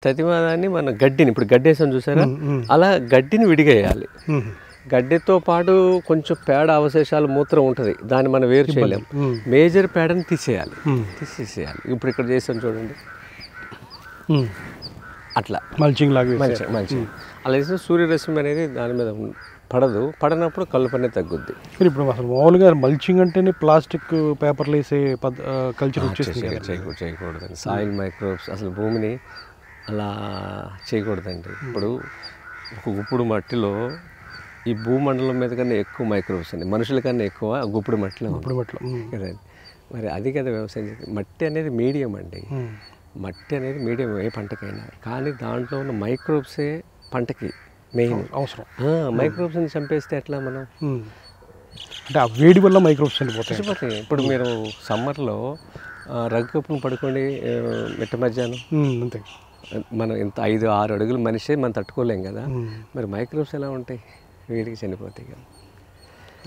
ప్రతిమాదాన్ని మనం గడ్డిని ఇప్పుడు గడ్డేసాం చూసారా, అలా గడ్డిని విడిగేయాలి. గడ్డితో పాటు కొంచెం పేడ అవశేషాలు మూత్రం ఉంటుంది, దాన్ని మనం వేరు చేయలేం. మేజర్ పేడని తీసేసేయాలి. ఇప్పుడు ఇక్కడ చేసాం చూడండి, అట్లా మల్చింగ్ లాగా మంచి అలా వేసిన సూర్యరశ్మి అనేది దాని మీద పడనప్పుడు కలుపు అనేది తగ్గుద్ది. ఇప్పుడు అసలు మామూలుగా మల్చింగ్ అంటేనే ప్లాస్టిక్ పేపర్లు వేసే కల్చర్ వచ్చేసింది. చేయకూడదండి. సాయిల్ మైక్రోబ్స్ అసలు భూమిని అలా చేయకూడదండి. ఇప్పుడు ఒక గుప్పుడు మట్టిలో ఈ భూమండలం మీద కన్నా ఎక్కువ మైక్రోబ్స్ అండి, మనుషుల కన్నా ఎక్కువ గుప్పుడు మట్టిలో కదండి. మరి అది కదా వ్యవసాయం. మట్టి అనేది మీడియం అండి, మట్టి అనేది మీడియం ఏ పంటకైనా. కానీ దాంట్లో ఉన్న మైక్రోబ్సే పంటకి మెయిన్ అవసరం. మైక్రోబ్స్ని చంపేస్తే ఎట్లా మనం, అంటే ఆ వేడి వల్ల మైక్రోబ్స్ చనిపోతాయి. ఇప్పుడు మీరు సమ్మర్లో రగ్గు కప్పును పడుకోండి మిట్ట మధ్యాహ్నం, అంతే. మనం ఇంత 5-6 అడుగులు మనిషి మనం తట్టుకోలేం కదా, మరి మైక్రోబ్స్ ఎలా ఉంటాయి, వేడికి చనిపోతాయి కదా.